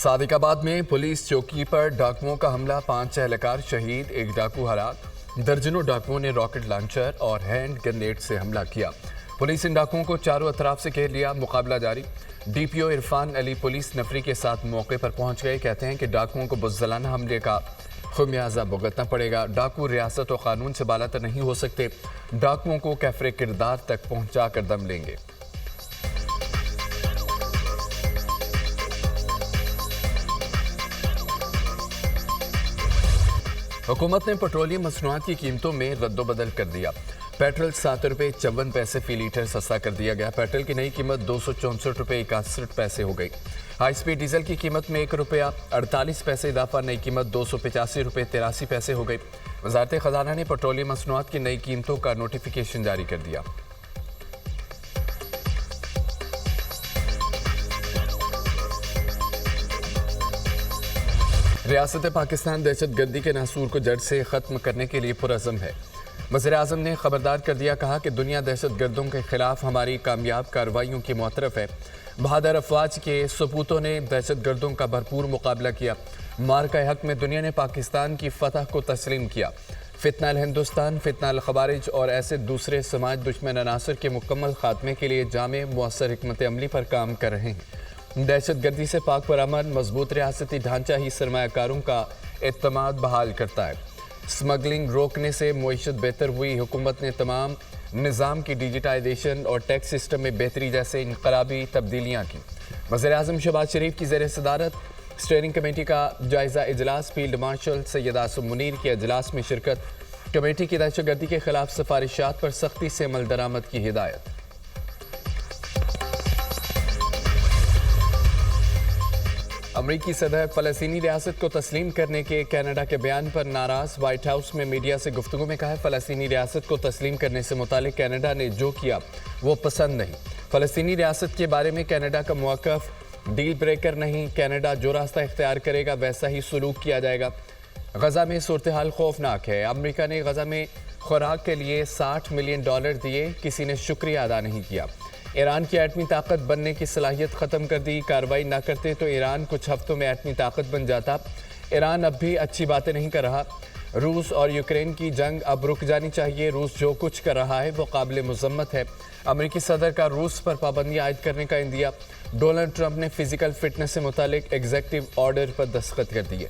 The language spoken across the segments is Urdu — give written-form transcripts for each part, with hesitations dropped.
صادق آباد میں پولیس چوکی پر ڈاکوؤں کا حملہ، 5 اہلکار شہید، 1 ڈاکو ہلاک۔ درجنوں ڈاکوؤں نے راکٹ لانچر اور ہینڈ گرینیڈ سے حملہ کیا۔ پولیس ان ڈاکوؤں کو چاروں اطراف سے گھیر لیا، مقابلہ جاری۔ ڈی پی او عرفان علی پولیس نفری کے ساتھ موقع پر پہنچ گئے، کہتے ہیں کہ ڈاکوؤں کو بزدلانہ حملے کا خمیازہ بھگتنا پڑے گا۔ ڈاکو ریاست و قانون سے بالاتر نہیں ہو سکتے، ڈاکوؤں کو کیفر کردار تک پہنچا کر دم لیں گے۔ حکومت نے پیٹرولیم مصنوعات کی قیمتوں میں رد و بدل کر دیا۔ پیٹرول 7 روپے 54 پیسے فی لیٹر سستا کر دیا گیا۔ پیٹرول کی نئی قیمت 264 روپے 61 پیسے ہو گئی۔ ہائی سپیڈ ڈیزل کی قیمت میں 1 روپیہ 48 پیسے اضافہ، نئی قیمت 285 روپے 83 پیسے ہو گئی۔ وزارت خزانہ نے پیٹرولیم مصنوعات کی نئی قیمتوں کا نوٹیفیکیشن جاری کر دیا۔ ریاست پاکستان دہشت گردی کے ناسور کو جڑ سے ختم کرنے کے لیے پرعزم ہے۔ وزیر اعظم نے خبردار کر دیا، کہا کہ دنیا دہشت گردوں کے خلاف ہماری کامیاب کارروائیوں کی معترف ہے۔ بہادر افواج کے سپوتوں نے دہشت گردوں کا بھرپور مقابلہ کیا۔ معرکہ حق میں دنیا نے پاکستان کی فتح کو تسلیم کیا۔ فتنہ الہندوستان، فتنہ الخوارج اور ایسے دوسرے سماج دشمن عناصر کے مکمل خاتمے کے لیے جامع مؤثر حکمت عملی پر کام کر رہے ہیں۔ دہشت گردی سے پاک پر امن، مضبوط ریاستی ڈھانچہ ہی سرمایہ کاروں کا اعتماد بحال کرتا ہے۔ سمگلنگ روکنے سے معیشت بہتر ہوئی۔ حکومت نے تمام نظام کی ڈیجیٹائزیشن اور ٹیکس سسٹم میں بہتری جیسے انقلابی تبدیلیاں کی۔ وزیر اعظم شہباز شریف کی زیر صدارت اسٹیئرنگ کمیٹی کا جائزہ اجلاس، فیلڈ مارشل سید عاصم منیر کے اجلاس میں شرکت۔ کمیٹی کی دہشت گردی کے خلاف سفارشات پر سختی سے عمل درآمد کی ہدایت۔ امریکی صدر فلسطینی ریاست کو تسلیم کرنے کے کینیڈا کے بیان پر ناراض۔ وائٹ ہاؤس میں میڈیا سے گفتگو میں کہا ہے، فلسطینی ریاست کو تسلیم کرنے سے متعلق کینیڈا نے جو کیا وہ پسند نہیں۔ فلسطینی ریاست کے بارے میں کینیڈا کا موقف ڈیل بریکر نہیں۔ کینیڈا جو راستہ اختیار کرے گا ویسا ہی سلوک کیا جائے گا۔ غزہ میں صورتحال خوفناک ہے۔ امریکہ نے غزہ میں خوراک کے لیے $60 ملین دیے، کسی نے شکریہ ادا نہیں کیا۔ ایران کی ایٹمی طاقت بننے کی صلاحیت ختم کر دی، کارروائی نہ کرتے تو ایران کچھ ہفتوں میں ایٹمی طاقت بن جاتا۔ ایران اب بھی اچھی باتیں نہیں کر رہا۔ روس اور یوکرین کی جنگ اب رک جانی چاہیے۔ روس جو کچھ کر رہا ہے وہ قابل مذمت ہے۔ امریکی صدر کا روس پر پابندی عائد کرنے کا عندیہ۔ ڈونلڈ ٹرمپ نے فزیکل فٹنس سے متعلق ایگزیکٹو آرڈر پر دستخط کر دیے۔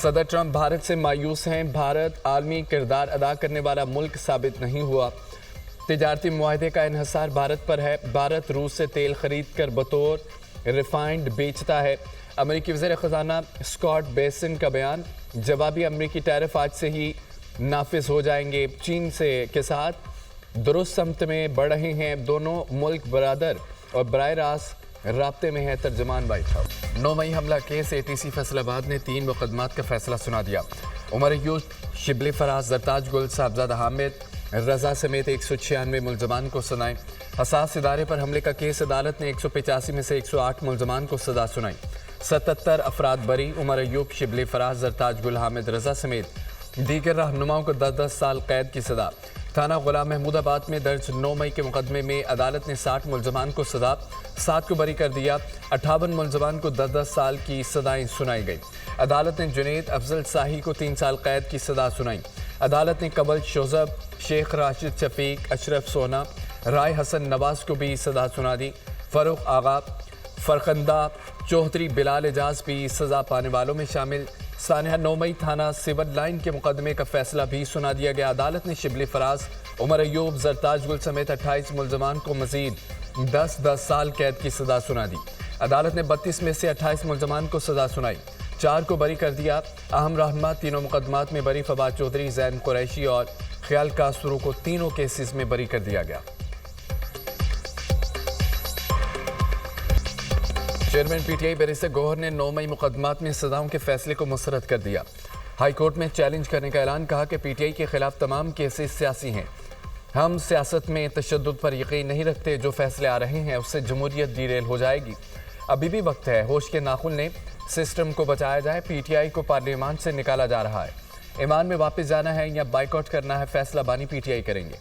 صدر ٹرمپ بھارت سے مایوس ہیں۔ بھارت عالمی کردار ادا کرنے والا ملک ثابت نہیں ہوا۔ تجارتی معاہدے کا انحصار بھارت پر ہے۔ بھارت روس سے تیل خرید کر بطور ریفائنڈ بیچتا ہے۔ امریکی وزیر خزانہ اسکاٹ بیسن کا بیان، جوابی امریکی ٹیرف آج سے ہی نافذ ہو جائیں گے۔ چین کے ساتھ درست سمت میں بڑھ رہے ہیں، دونوں ملک برادر اور براہ راست رابطے میں ہے۔ ترجمان وائٹ ہاؤس۔ 9 مئی حملہ کیس، A T C Faisalabad نے 3 مقدمات کا فیصلہ سنا دیا۔ عمر ایوب، شبلی فراز، زرتاج گل، صاحبزادہ حامد رضا سمیت 196 ملزمان کو سنائے۔ حساس ادارے پر حملے کا کیس، عدالت نے 185 میں سے 108 ملزمان کو سزا سنائی۔ 77 افراد بری، عمر ایوب، شبلی فراز، زرتاج گل، حامد رضا سمیت دیگر رہنماؤں کو 10 سال قید کی سزا۔ تھانہ غلام محمود آباد میں درج 9 مئی کے مقدمے میں عدالت نے 60 ملزمان کو سزا، 7 کو بری کر دیا۔ 58 ملزمان کو 10 سال کی سزائیں سنائی گئی۔ عدالت نے جنید افضل ساہی کو 3 سال قید کی سزا سنائی۔ عدالت نے قبل شوذب، شیخ راشد شفیق، اشرف سونا، رائے حسن نواز کو بھی سزا سنا دی۔ فاروق آغا، فرخندہ چوہدری، بلال اعجاز بھی سزا پانے والوں میں شامل۔ سانحہ 9 مئی تھانہ سول لائن کے مقدمے کا فیصلہ بھی سنا دیا گیا۔ عدالت نے شبلی فراز، عمر ایوب، زرتاج گل سمیت 28 ملزمان کو مزید 10 سال قید کی سزا سنا دی۔ عدالت نے 32 میں سے 28 ملزمان کو سزا سنائی، 4 کو بری کر دیا۔ اہم رہنما تینوں مقدمات میں بری، فواد چودھری، زین قریشی اور خیال کاسرو کو تینوں کیسز میں بری کر دیا گیا۔ Chairman P T I barrister Gohar نے 9 مئی مقدمات میں سزاؤں کے فیصلے کو مسترد کر دیا۔ ہائی کورٹ میں چیلنج کرنے کا اعلان، کہا کہ پی ٹی آئی کے خلاف تمام کیسز سیاسی ہیں۔ ہم سیاست میں تشدد پر یقین نہیں رکھتے، جو فیصلے آ رہے ہیں اس سے جمہوریت ڈیریل ہو جائے گی۔ ابھی بھی وقت ہے، ہوش کے ناخن لیں، سسٹم کو بچایا جائے۔ پی ٹی آئی کو پارلیمان سے نکالا جا رہا ہے۔ ایمان میں واپس جانا ہے یا بائیکاٹ کرنا ہے، فیصلہ بانی پی ٹی آئی کریں گے۔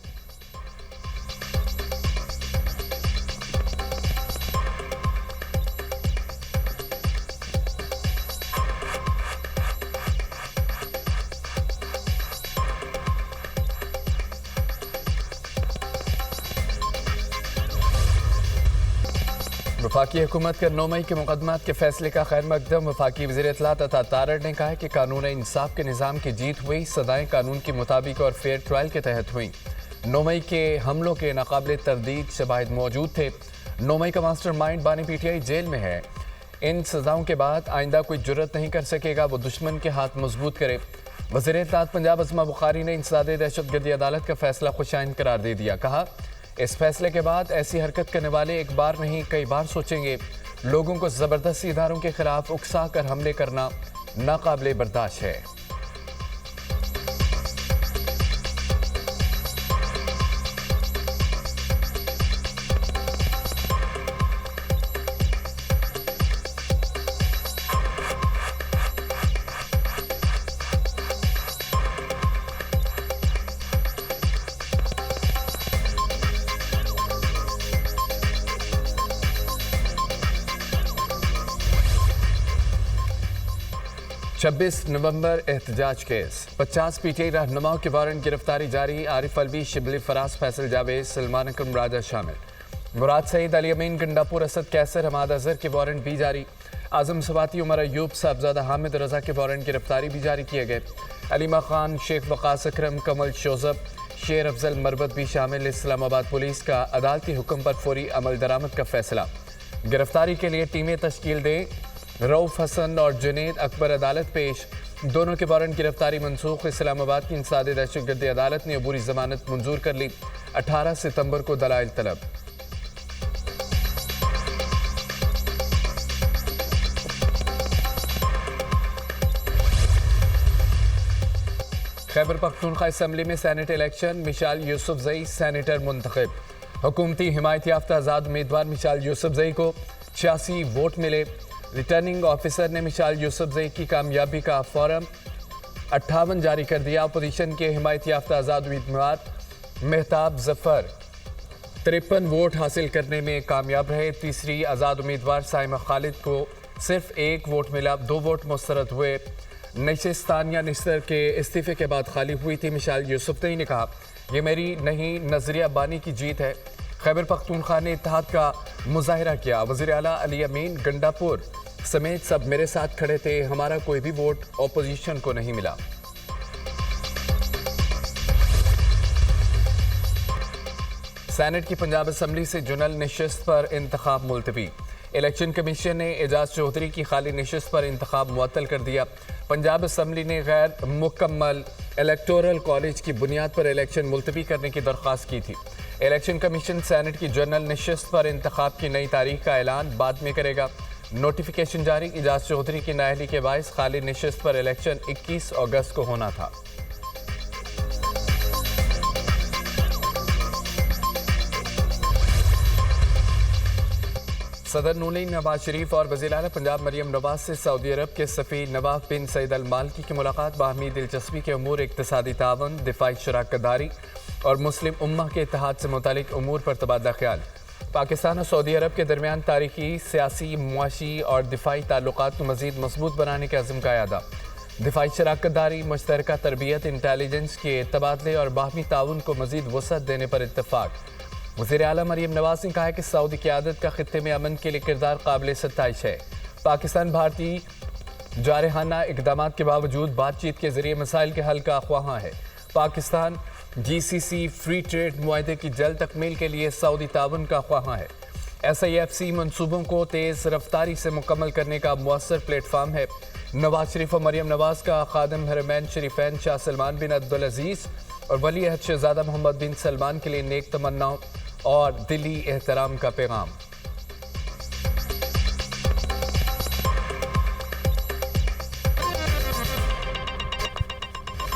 وفاقی حکومت کا 9 مئی کے مقدمات کے فیصلے کا خیر مقدم۔ وفاقی وزیر اطلاعات عطا تارڑ نے کہا کہ قانون انصاف کے نظام کی جیت ہوئی، سزائیں قانون کے مطابق اور فیئر ٹرائل کے تحت ہوئیں۔ 9 مئی کے حملوں کے ناقابل تردید شواہد موجود تھے۔ 9 مئی کا ماسٹر مائنڈ بانی پی ٹی آئی جیل میں ہے۔ ان سزاؤں کے بعد آئندہ کوئی جرت نہیں کر سکے گا وہ دشمن کے ہاتھ مضبوط کرے۔ وزیر اطلاعات پنجاب عظمیٰ بخاری نے انسداد دہشت گردی عدالت کا فیصلہ خوشائند قرار دے دیا۔ کہا اس فیصلے کے بعد ایسی حرکت کرنے والے ایک بار نہیں کئی بار سوچیں گے۔ لوگوں کو زبردستی اداروں کے خلاف اکسا کر حملے کرنا ناقابل برداشت ہے۔ چھبیس نومبر احتجاج کیس، 50 پی ٹی آئی رہنماؤں کے وارنٹ گرفتاری جاری۔ عارف الوی، شبلی فراز، فیصل جاوید، سلمان اکرم راجہ شامل۔ مراد سعید، علی امین، گنڈاپور، اسد کیسر، حماد اظہر کے وارنٹ بھی جاری۔ اعظم سواتی، عمر ایوب، صاحبزادہ حامد رضا کے وارنٹ گرفتاری بھی جاری کیے گئے۔ علیمہ خان، شیخ وقاص اکرم، کمل شوزب، شیر افضل مربت بھی شامل۔ اسلام آباد پولیس کا عدالتی حکم پر فوری عمل درآمد کا فیصلہ۔ گرفتاری کے لیے ٹیمیں تشکیل دیں۔ رؤف حسن اور جنید اکبر عدالت پیش، دونوں کے وارنٹ گرفتاری منسوخ۔ اسلام آباد کی انسداد دہشت گردی عدالت نے عبوری ضمانت منظور کر لی۔ 18 ستمبر کو دلائل طلب۔ خیبر پختونخوا اسمبلی میں سینٹ الیکشن، مشال یوسف زئی سینیٹر منتخب۔ حکومتی حمایت یافتہ آزاد امیدوار مشال یوسف زئی کو 86 ووٹ ملے۔ ریٹرننگ آفیسر نے مشال یوسف زئی کی کامیابی کا فارم 58 جاری کر دیا۔ اپوزیشن کے حمایت یافتہ آزاد امیدوار مہتاب ظفر 53 ووٹ حاصل کرنے میں کامیاب رہے۔ تیسری آزاد امیدوار سائمہ خالد کو صرف 1 ووٹ ملا، 2 ووٹ مسترد ہوئے۔ نشست ثانیہ نصر کے استعفے کے بعد خالی ہوئی تھی۔ مشال یوسف زئی نے کہا یہ میری نہیں نظریہ بانی کی جیت ہے۔ خیبر پختونخوا نے اتحاد کا مظاہرہ کیا۔ وزیر اعلیٰ علی امین، گنڈاپور سمیت سب میرے ساتھ کھڑے تھے، ہمارا کوئی بھی ووٹ اپوزیشن کو نہیں ملا۔ سینٹ کی پنجاب اسمبلی سے جنرل نشست پر انتخاب ملتوی۔ الیکشن کمیشن نے اعجاز چودھری کی خالی نشست پر انتخاب معطل کر دیا۔ پنجاب اسمبلی نے غیر مکمل الیکٹورل کالج کی بنیاد پر الیکشن ملتوی کرنے کی درخواست کی تھی۔ الیکشن کمیشن سینٹ کی جنرل نشست پر انتخاب کی نئی تاریخ کا اعلان بعد میں کرے گا۔ نوٹیفیکیشن جاری۔ اعجاز چودھری کی نااہلی کے باعث خالی نشست پر الیکشن 21 اگست کو ہونا تھا۔ صدر نون نواز شریف اور وزیر اعلیٰ پنجاب مریم نواز سے سعودی عرب کے سفیر نواف بن سعید المالکی کی ملاقات۔ باہمی دلچسپی کے امور، اقتصادی تعاون، دفاعی شراکت داری اور مسلم امہ کے اتحاد سے متعلق امور پر تبادلہ خیال۔ پاکستان اور سعودی عرب کے درمیان تاریخی، سیاسی، معاشی اور دفاعی تعلقات کو مزید مضبوط بنانے کے عزم کا اعادہ۔ دفاعی شراکت داری، مشترکہ تربیت، انٹیلیجنس کے تبادلے اور باہمی تعاون کو مزید وسعت دینے پر اتفاق۔ وزیر اعلیٰ مریم نواز نے کہا کہ سعودی قیادت کا خطے میں امن کے لیے کردار قابل ستائش ہے۔ پاکستان بھارتی جارحانہ اقدامات کے باوجود بات چیت کے ذریعے مسائل کے حل کا خواہاں ہے۔ پاکستان جی سی سی فری ٹریڈ معاہدے کی جلد تکمیل کے لیے سعودی تعاون کا خواہاں ہے۔ ایس آئی ایف سی منصوبوں کو تیز رفتاری سے مکمل کرنے کا مؤثر پلیٹ فارم ہے۔ نواز شریف اور مریم نواز کا خادم حرمین شریفین شاہ سلمان بن عبدالعزیز اور ولی عہد شہزادہ محمد بن سلمان کے لیے نیک تمناؤں اور دلی احترام کا پیغام۔